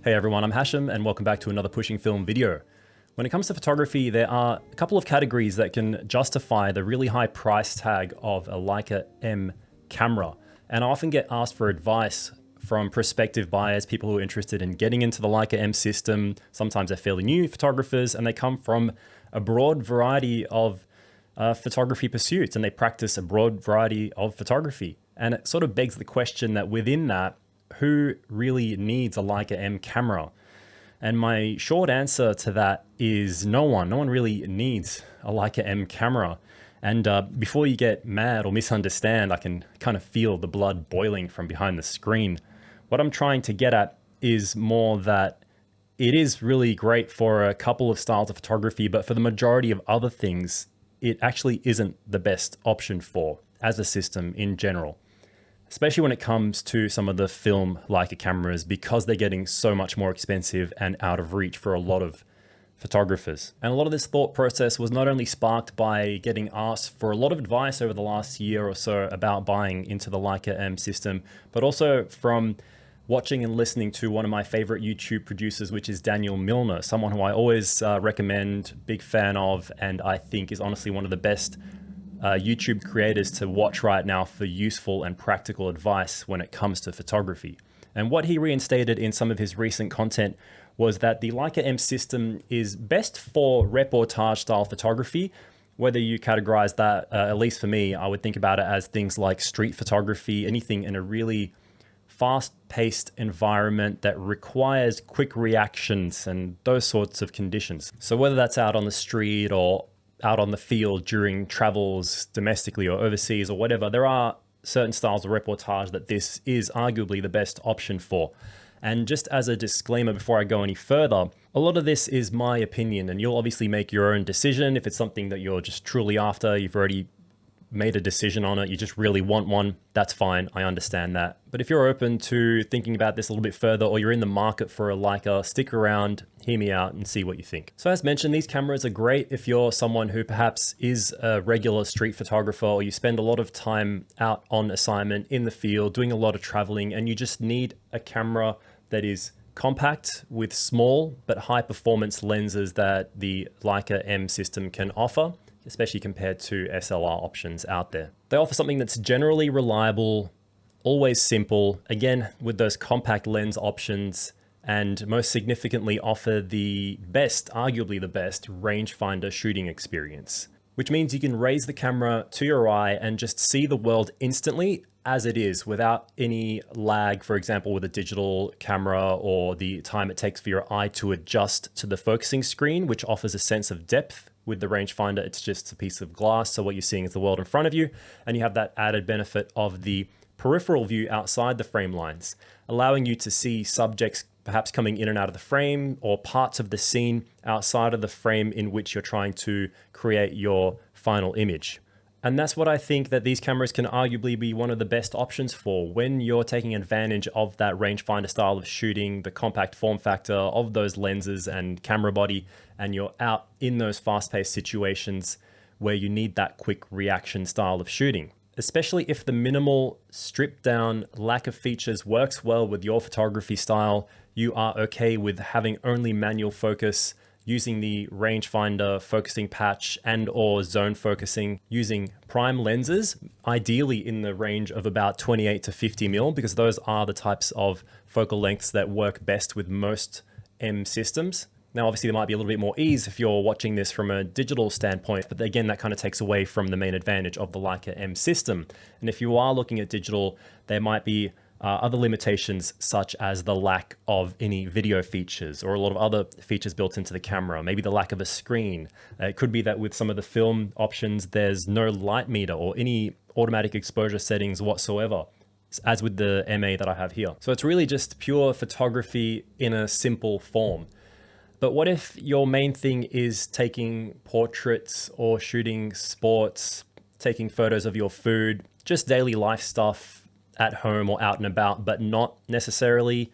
Hey everyone, I'm Hashim and welcome back to another Pushing Film video. When it comes to photography, there are a couple of categories that can justify the really high price tag of a Leica M camera. And I often get asked for advice from prospective buyers, people who are interested in getting into the Leica M system. Sometimes they're fairly new photographers and they come from a broad variety of photography pursuits and they practice a broad variety of photography. And it sort of begs the question that within that, who really needs a Leica M camera? And my short answer to that is no one. No one really needs a Leica M camera. And before you get mad or misunderstand, I can kind of feel the blood boiling from behind the screen. What I'm trying to get at is more that it is really great for a couple of styles of photography, but for the majority of other things, it actually isn't the best option for as a system in general. Especially when it comes to some of the film Leica cameras, because they're getting so much more expensive and out of reach for a lot of photographers. And a lot of this thought process was not only sparked by getting asked for a lot of advice over the last year or so about buying into the Leica M system, but also from watching and listening to one of my favorite YouTube producers, which is Daniel Milner, someone who I always recommend, big fan of, and I think is honestly one of the best YouTube creators to watch right now for useful and practical advice when it comes to photography. And what he reinstated in some of his recent content was that the Leica M system is best for reportage style photography, whether you categorize that, at least for me, I would think about it as things like street photography, anything in a really fast-paced environment that requires quick reactions and those sorts of conditions. So whether that's out on the street or out on the field during travels domestically or overseas or whatever, there are certain styles of reportage that this is arguably the best option for. And just as a disclaimer before I go any further, a lot of this is my opinion and you'll obviously make your own decision. If it's something that you're just truly after, you've already made a decision on it, you just really want one, that's fine, I understand that. But if you're open to thinking about this a little bit further or you're in the market for a Leica, stick around, hear me out and see what you think. So as mentioned, these cameras are great if you're someone who perhaps is a regular street photographer or you spend a lot of time out on assignment in the field, doing a lot of traveling, and you just need a camera that is compact with small but high performance lenses that the Leica M system can offer, especially compared to SLR options out there. They offer something that's generally reliable, always simple, again, with those compact lens options, and most significantly offer the best, arguably the best, rangefinder shooting experience, which means you can raise the camera to your eye and just see the world instantly as it is without any lag, for example, with a digital camera or the time it takes for your eye to adjust to the focusing screen, which offers a sense of depth. With the rangefinder, it's just a piece of glass, so what you're seeing is the world in front of you, and you have that added benefit of the peripheral view outside the frame lines, allowing you to see subjects perhaps coming in and out of the frame or parts of the scene outside of the frame in which you're trying to create your final image. And that's what I think that these cameras can arguably be one of the best options for when you're taking advantage of that rangefinder style of shooting, the compact form factor of those lenses and camera body, and you're out in those fast-paced situations where you need that quick reaction style of shooting. Especially if the minimal, stripped down, lack of features works well with your photography style, you are okay with having only manual focus, using the rangefinder focusing patch and or zone focusing, using prime lenses, ideally in the range of about 28 to 50 mil, because those are the types of focal lengths that work best with most M systems. Now, obviously there might be a little bit more ease if you're watching this from a digital standpoint, but again, that kind of takes away from the main advantage of the Leica M system. And if you are looking at digital, there might be other limitations such as the lack of any video features or a lot of other features built into the camera, maybe the lack of a screen. It could be that with some of the film options, there's no light meter or any automatic exposure settings whatsoever, as with the MA that I have here. So it's really just pure photography in a simple form. But what if your main thing is taking portraits or shooting sports, taking photos of your food, just daily life stuff at home or out and about, but not necessarily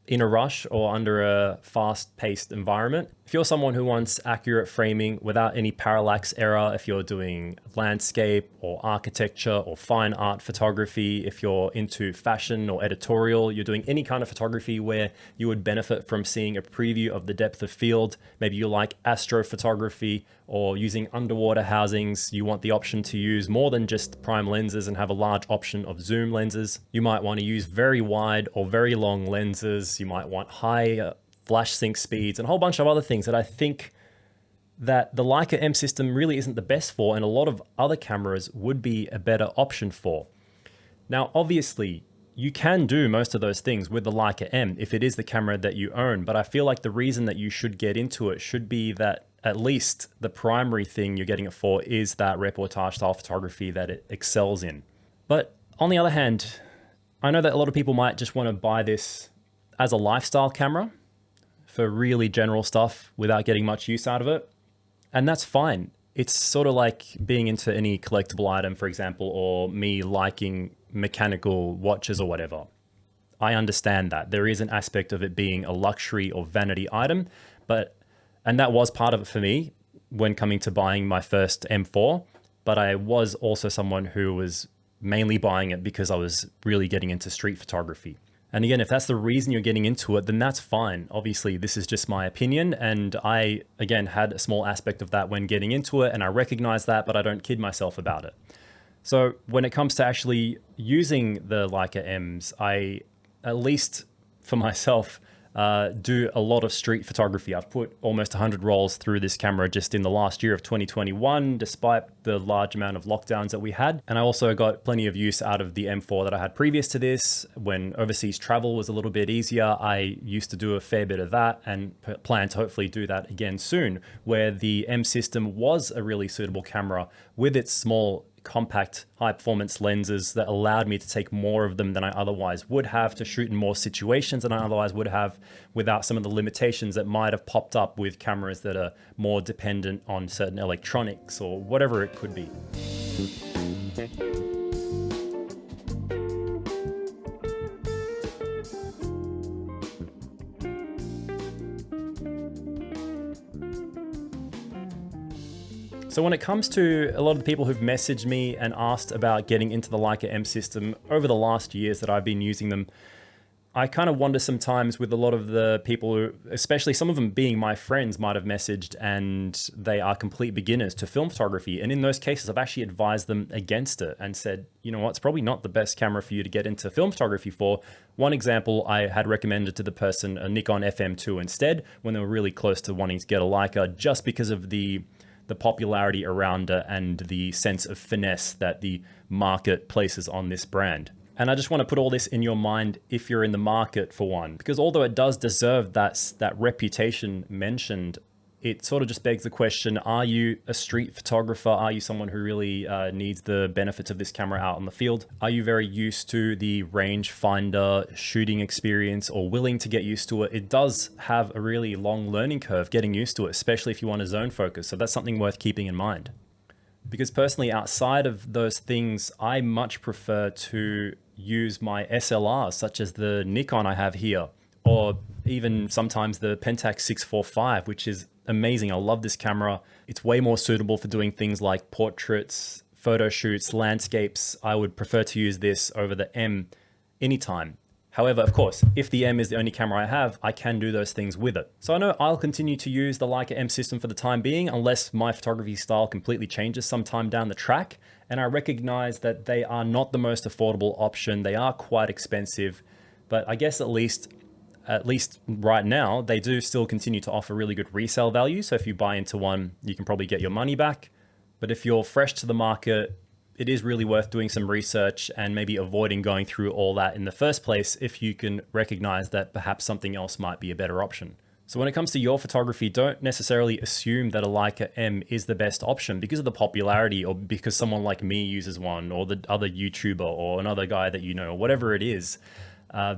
in a rush or under a fast-paced environment. If you're someone who wants accurate framing without any parallax error, if you're doing landscape or architecture or fine art photography, if you're into fashion or editorial, you're doing any kind of photography where you would benefit from seeing a preview of the depth of field, maybe you like astrophotography or using underwater housings, you want the option to use more than just prime lenses and have a large option of zoom lenses. You might want to use very wide or very long lenses. You might want high flash sync speeds and a whole bunch of other things that I think that the Leica M system really isn't the best for, and a lot of other cameras would be a better option for. Now, obviously, you can do most of those things with the Leica M if it is the camera that you own, but I feel like the reason that you should get into it should be that at least the primary thing you're getting it for is that reportage style photography that it excels in. But on the other hand, I know that a lot of people might just want to buy this as a lifestyle camera for really general stuff without getting much use out of it. And that's fine. It's sort of like being into any collectible item, for example, or me liking mechanical watches or whatever. I understand that there is an aspect of it being a luxury or vanity item, and that was part of it for me when coming to buying my first M4, but I was also someone who was mainly buying it because I was really getting into street photography. And again, if that's the reason you're getting into it, then that's fine. Obviously, this is just my opinion. And I, again, had a small aspect of that when getting into it, and I recognize that, but I don't kid myself about it. So when it comes to actually using the Leica Ms, I, at least for myself, do a lot of street photography. I've put almost 100 rolls through this camera just in the last year of 2021, despite the large amount of lockdowns that we had. And I also got plenty of use out of the M4 that I had previous to this. When overseas travel was a little bit easier, I used to do a fair bit of that and plan to hopefully do that again soon, where the M system was a really suitable camera with its small compact high performance lenses that allowed me to take more of them than I otherwise would have, to shoot in more situations than I otherwise would have, without some of the limitations that might have popped up with cameras that are more dependent on certain electronics or whatever it could be. So when it comes to a lot of the people who've messaged me and asked about getting into the Leica M system over the last years that I've been using them, I kind of wonder sometimes with a lot of the people who, especially some of them being my friends, might have messaged and they are complete beginners to film photography. And in those cases, I've actually advised them against it and said, you know what, it's probably not the best camera for you to get into film photography for. One example, I had recommended to the person a Nikon FM2 instead when they were really close to wanting to get a Leica, just because of the popularity around it and the sense of finesse that the market places on this brand. And I just want to put all this in your mind if you're in the market for one, because although it does deserve that reputation mentioned, it sort of just begs the question, are you a street photographer? Are you someone who really needs the benefits of this camera out on the field? Are you very used to the rangefinder shooting experience or willing to get used to it? It does have a really long learning curve getting used to it, especially if you want to zone focus. So that's something worth keeping in mind. Because personally, outside of those things, I much prefer to use my SLRs, such as the Nikon I have here, or even sometimes the Pentax 645, which is amazing. I love this camera. It's way more suitable for doing things like portraits, photo shoots, landscapes. I would prefer to use this over the M anytime. However, of course, if the M is the only camera I have, I can do those things with it. So I know I'll continue to use the Leica M system for the time being, unless my photography style completely changes sometime down the track. And I recognize that they are not the most affordable option. They are quite expensive, but I guess at least right now, they do still continue to offer really good resale value. So if you buy into one, you can probably get your money back. But if you're fresh to the market, it is really worth doing some research and maybe avoiding going through all that in the first place if you can recognize that perhaps something else might be a better option. So when it comes to your photography, don't necessarily assume that a Leica M is the best option because of the popularity or because someone like me uses one or the other YouTuber or another guy that you know, or whatever it is.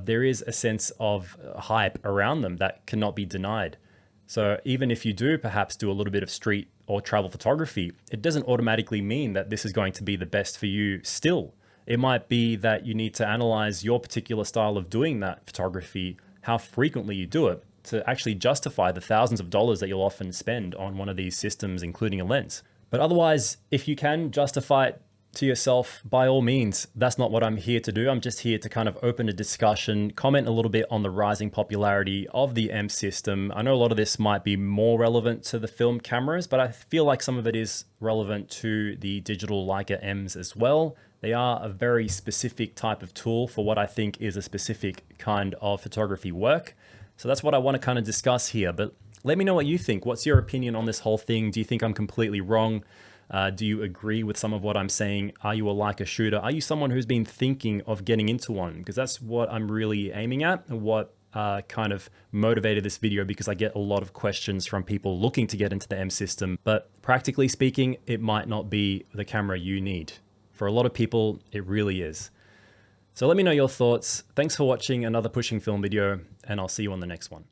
There is a sense of hype around them that cannot be denied. So even if you do perhaps do a little bit of street or travel photography, it doesn't automatically mean that this is going to be the best for you still. It might be that you need to analyze your particular style of doing that photography how frequently you do it to actually justify the thousands of dollars that you'll often spend on one of these systems, including a lens. But otherwise, if you can justify it to yourself, by all means. That's not what I'm here to do. I'm just here to kind of open a discussion, comment a little bit on the rising popularity of the M system. I know a lot of this might be more relevant to the film cameras, but I feel like some of it is relevant to the digital Leica Ms as well. They are a very specific type of tool for what I think is a specific kind of photography work. So that's what I want to kind of discuss here. But let me know what you think. What's your opinion on this whole thing? Do you think I'm completely wrong? Do you agree with some of what I'm saying? Are you a Leica shooter? Are you someone who's been thinking of getting into one? Because that's what I'm really aiming at, and what kind of motivated this video, because I get a lot of questions from people looking to get into the M system. But practically speaking, it might not be the camera you need. For a lot of people, it really is. So let me know your thoughts. Thanks for watching another Pushing Film video, and I'll see you on the next one.